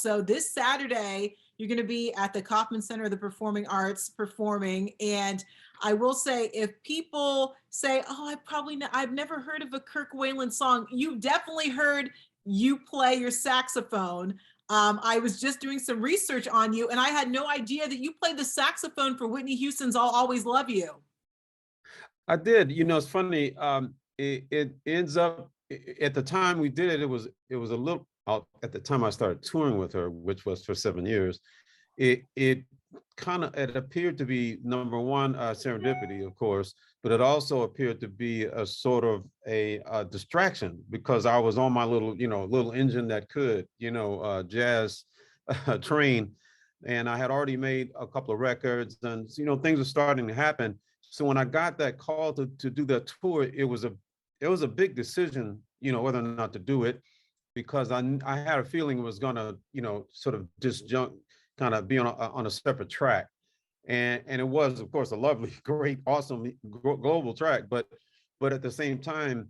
So this Saturday, you're going to be at the Kauffman Center of the Performing Arts performing. And I will say, if people say, "Oh, I've never heard of a Kirk Whalum song," you've definitely heard you play your saxophone. I was just doing some research on you, and I had no idea that you played the saxophone for Whitney Houston's "I'll Always Love You." I did. It's funny. It ends up at the time we did it. It was a little. At the time I started touring with her, which was for 7 years. It it appeared to be, number one, serendipity, of course, but it also appeared to be a sort of a distraction, because I was on my little engine that could, jazz train, and I had already made a couple of records, and things were starting to happen. So when I got that call to do that tour, it was a big decision, whether or not to do it, because I had a feeling it was gonna, sort of disjunct, kind of be on a separate track. And it was, of course, a lovely, great, awesome global track, but at the same time,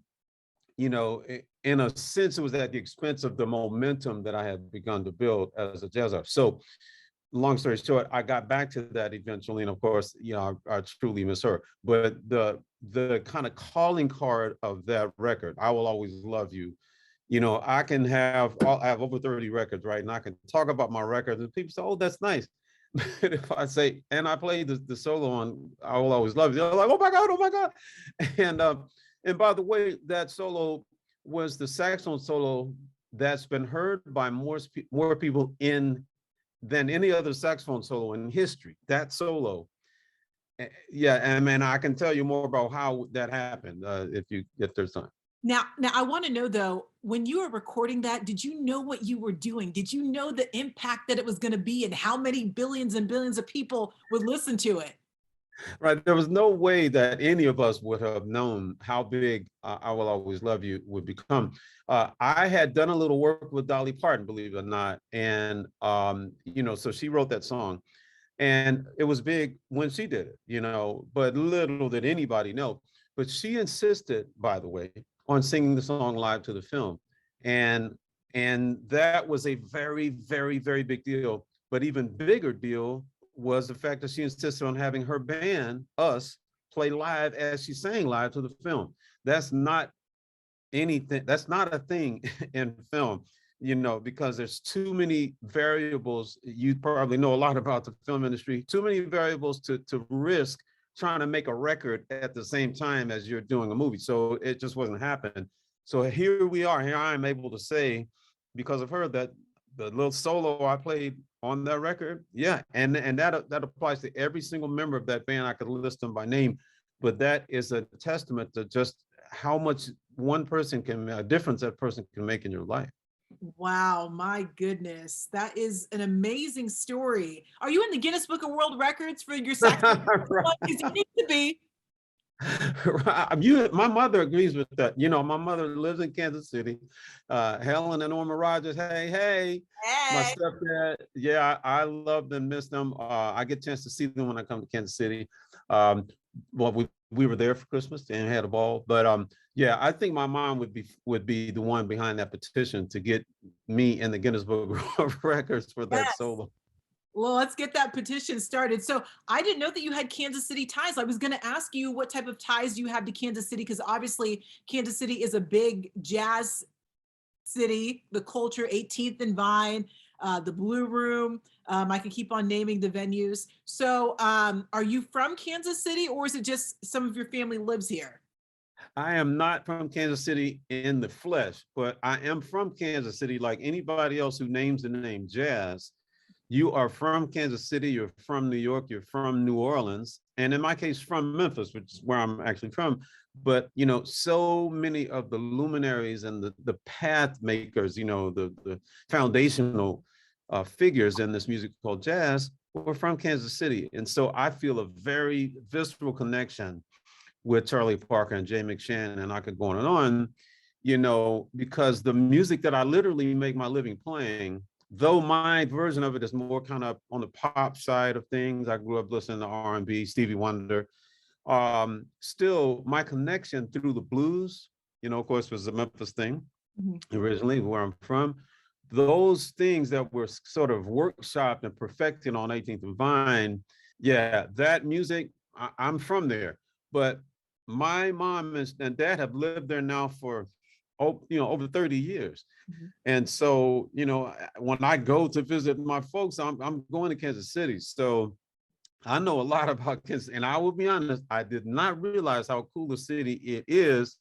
in a sense, it was at the expense of the momentum that I had begun to build as a jazz artist. So long story short, I got back to that eventually, and of course, I truly miss her. But the kind of calling card of that record, "I Will Always Love You," I have over 30 records, right? And I can talk about my records, and people say, "Oh, that's nice." But if I say, and I play the solo on "I Will Always Love You," they're like, "Oh my God, oh my God." And by the way, that solo was the saxophone solo that's been heard by more people than any other saxophone solo in history. That solo. Yeah, and man, I can tell you more about how that happened, if there's time. Now I want to know though, when you were recording that, did you know what you were doing? Did you know the impact that it was going to be and how many billions and billions of people would listen to it? Right. There was no way that any of us would have known how big "I Will Always Love You" would become. I had done a little work with Dolly Parton, believe it or not. And, so she wrote that song, and it was big when she did it, but little did anybody know. But she insisted, by the way, on singing the song live to the film. And, and that was a very, very, very big deal. But even bigger deal was the fact that she insisted on having her band, us, play live as she sang live to the film. That's not that's not a thing in film, because there's too many variables. You probably know a lot about the film industry, too many variables to risk trying to make a record at the same time as you're doing a movie. So it just wasn't happening. So here we are. Here I am able to say, because of her, that the little solo I played on that record, yeah, and that applies to every single member of that band. I could list them by name, but that is a testament to just how much one person a difference that person can make in your life. Wow, my goodness. That is an amazing story. Are you in the Guinness Book of World Records for your saxophone? Because you need to be. My mother agrees with that. My mother lives in Kansas City. Helen and Norma Rogers, hey, hey. My Hey. stepdad, yeah, I love them, miss them. I get a chance to see them when I come to Kansas City. Well, we were there for Christmas and had a ball. But yeah, I think my mom would be the one behind that petition to get me in the Guinness Book of Records for that Yes. solo. Well, let's get that petition started. So I didn't know that you had Kansas City ties. I was going to ask you what type of ties you have to Kansas City, because obviously Kansas City is a big jazz city, the Culture, 18th and Vine, the Blue Room. I can keep on naming the venues. So are you from Kansas City, or is it just some of your family lives here? I am not from Kansas City in the flesh, but I am from Kansas City like anybody else who names the name jazz. You are from Kansas City, you're from New York, you're from New Orleans, and in my case, from Memphis, which is where I'm actually from. But, so many of the luminaries and the path makers, the foundational figures in this music called jazz were from Kansas City. And so I feel a very visceral connection with Charlie Parker and Jay McShann, and I could go on and on, because the music that I literally make my living playing, though my version of it is more kind of on the pop side of things. I grew up listening to R&B, Stevie Wonder. Still, my connection through the blues, of course, was the Memphis thing originally, where I'm from. those things that were sort of workshopped and perfected on 18th and Vine, yeah, that music, I'm from there. But my mom and dad have lived there now for, oh, over 30 years. Mhm. And so, when I go to visit my folks, I'm going to Kansas City. So I know a lot about Kansas. And I will be honest, I did not realize how cool a city it is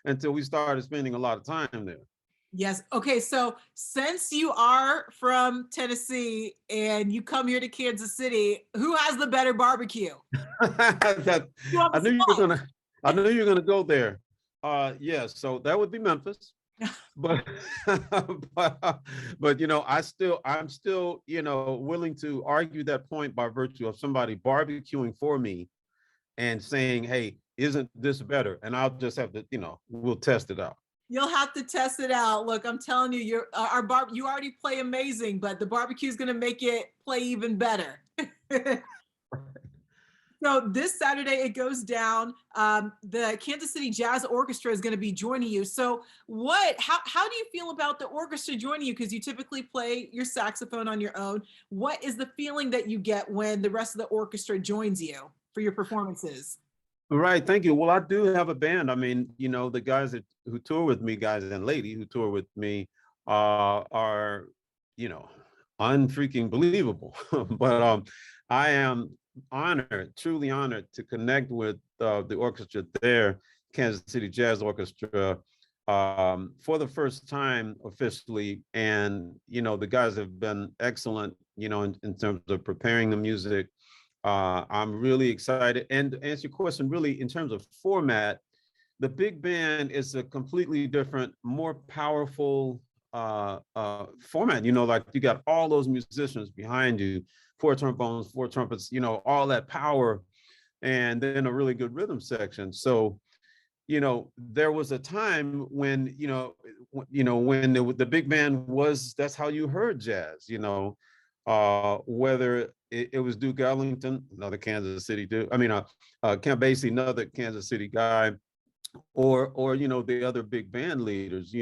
until we started spending a lot of time there. Yes. Okay. So since you are from Tennessee and you come here to Kansas City, who has the better barbecue? That You on I the knew you were spot. gonna I knew you were gonna go there. Yeah, so that would be Memphis. But but I'm still, willing to argue that point by virtue of somebody barbecuing for me and saying, hey, isn't this better? And I'll just have to, we'll test it out. You'll have to test it out. Look, I'm telling you, you already play amazing, but the barbecue is going to make it play even better. So this Saturday it goes down. The Kansas City Jazz Orchestra is going to be joining you. So how do you feel about the orchestra joining you? Because you typically play your saxophone on your own. What is the feeling that you get when the rest of the orchestra joins you for your performances? Right, thank you. Well, I do have a band. I mean, the guys who tour with me, guys and lady who tour with me, are, you know, unfreaking believable. But I am honored, truly honored to connect with the orchestra there, Kansas City Jazz Orchestra, for the first time officially. And, the guys have been excellent, in terms of preparing the music. I'm really excited. And to answer your question, really, in terms of format, the big band is a completely different, more powerful format. Like you got all those musicians behind you, four trombones, four trumpets, all that power, and then a really good rhythm section. So, there was a time when, when the big band was, that's how you heard jazz, whether it was Duke Ellington, another Kansas City dude. I mean, Kent Basie, another Kansas City guy, or the other big band leaders.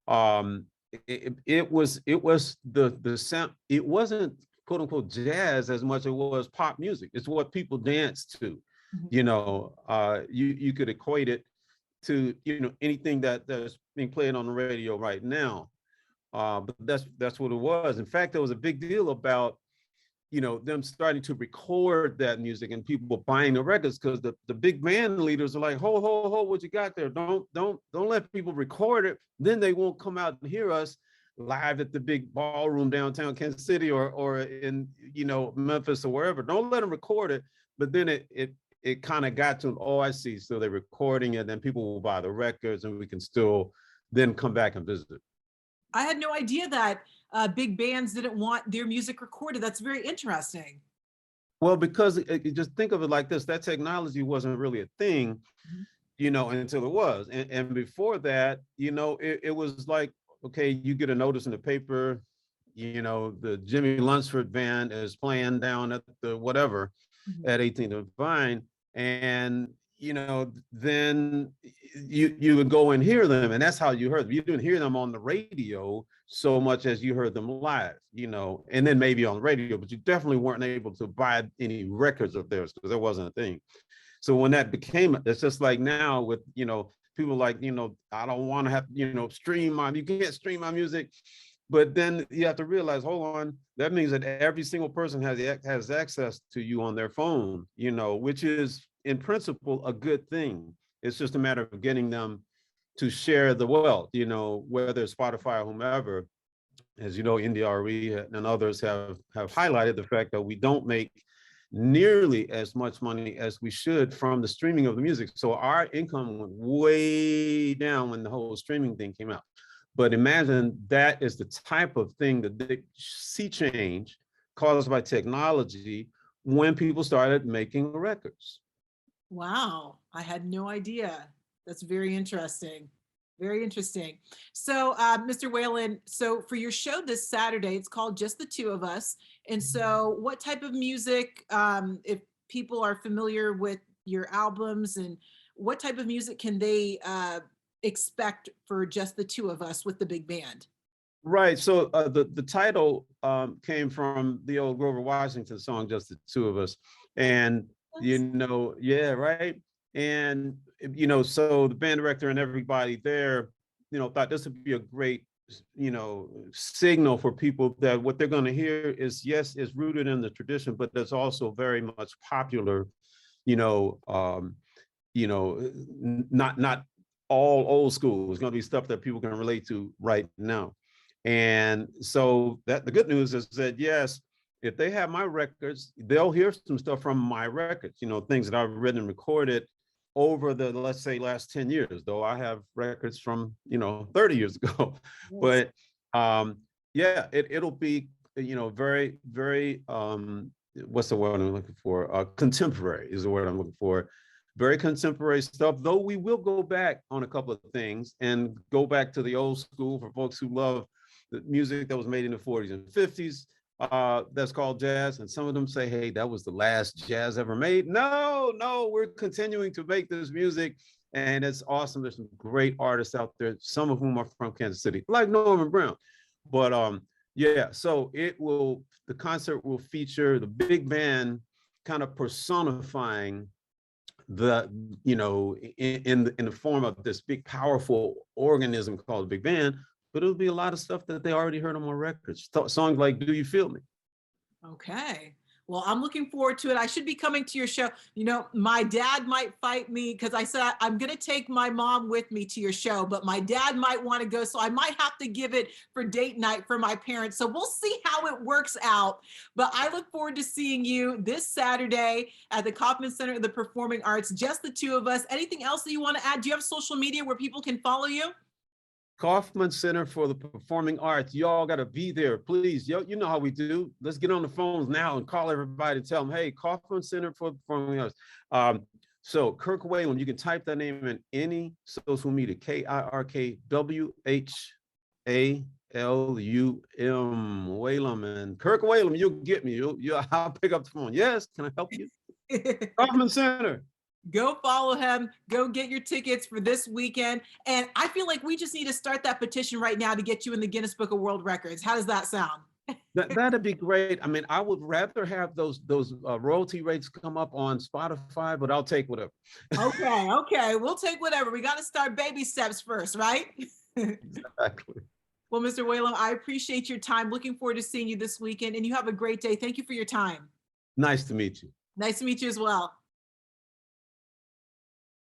Um, it was the sound. It wasn't quote unquote jazz as much as it was pop music. It's what people dance to. Mhm. You could equate it to anything that's being played on the radio right now. But that's what it was. In fact, there was a big deal about them starting to record that music and people buying the records, because the big band leaders are like, ho, what you got there? Don't let people record it. Then they won't come out and hear us live at the big ballroom downtown Kansas City or in Memphis or wherever. Don't let them record it. But then it kind of got to, oh, I see. So they're recording it, then people will buy the records and we can still then come back and visit. I had no idea that big bands didn't want their music recorded. That's very interesting. Well, because just think of it like this, that technology wasn't really a thing, Mhm. until it was. And before that, it was like, okay, you get a notice in the paper, the Jimmy Lunsford band is playing down at the whatever Mhm. at 18th and Vine. And, then you would go and hear them. And that's how you heard them. You didn't hear them on the radio so much as you heard them live, and then maybe on the radio, but you definitely weren't able to buy any records of theirs because there wasn't a thing. So when that became, it's just like now with, people like, I don't want to have, you can't stream my music. But then you have to realize, hold on, that means that every single person has access to you on their phone, which is in principle a good thing. It's just a matter of getting them to share the wealth, whether it's Spotify or whomever. As you know, NDRE and others have highlighted the fact that we don't make nearly as much money as we should from the streaming of the music. So our income went way down when the whole streaming thing came out. But imagine that is the type of thing that they see change caused by technology when people started making records. Wow, I had no idea. That's very interesting. Very interesting. So, Mr. Whalum, so for your show this Saturday, it's called Just the Two of Us. And so, what type of music, if people are familiar with your albums, and what type of music can they expect for Just the Two of Us with the big band? Right. So the title came from the old Grover Washington song, "Just the Two of Us," and yeah, right. And so the band director and everybody there, thought this would be a great, signal for people that what they're going to hear is, yes, is rooted in the tradition, but that's also very much popular. You know, um, not all old school. It's going to be stuff that people can relate to right now. And so that the good news is that, yes, if they have my records, they'll hear some stuff from my records, things that I've written and recorded over the, let's say, last 10 years, though I have records from, 30 years ago. Yes. But yeah, it'll be, very, very, what's the word I'm looking for? Contemporary is the word I'm looking for. Very contemporary stuff, though we will go back on a couple of things and go back to the old school for folks who love the music that was made in the 40s and 50s. That's called jazz. And some of them say, hey, that was the last jazz ever made. No, we're continuing to make this music. And it's awesome. There's some great artists out there, some of whom are from Kansas City, like Norman Brown. But yeah, so the concert will feature the big band kind of personifying the in the form of this big powerful organism called the big band, but it'll be a lot of stuff that they already heard on my records. Songs like "Do You Feel Me?" Okay. Well, I'm looking forward to it. I should be coming to your show. My dad might fight me because I said I'm going to take my mom with me to your show, but my dad might want to go. So I might have to give it for date night for my parents. So we'll see how it works out. But I look forward to seeing you this Saturday at the Kaufman Center of the Performing Arts, just the two of us. Anything else that you want to add? Do you have social media where people can follow you? Kaufman Center for the Performing Arts. Y'all got to be there, please. Yo, you know how we do. Let's get on the phones now and call everybody and tell them, hey, Kaufman Center for the Performing Arts. So Kirk Whalum, you can type that name in any social media, KIRKWHALUM, Whalum, and Kirk Whalum, you'll get me. I'll pick up the phone. Yes, can I help you? Kaufman Center. Go follow him. Go get your tickets for this weekend. And I feel like we just need to start that petition right now to get you in the Guinness Book of World Records. How does that sound? That'd be great. I mean, I would rather have those royalty rates come up on Spotify, but I'll take whatever. Okay. We'll take whatever. We got to start baby steps first, right? Exactly. Well, Mr. Whalum, I appreciate your time. Looking forward to seeing you this weekend, and you have a great day. Thank you for your time. Nice to meet you. Nice to meet you as well.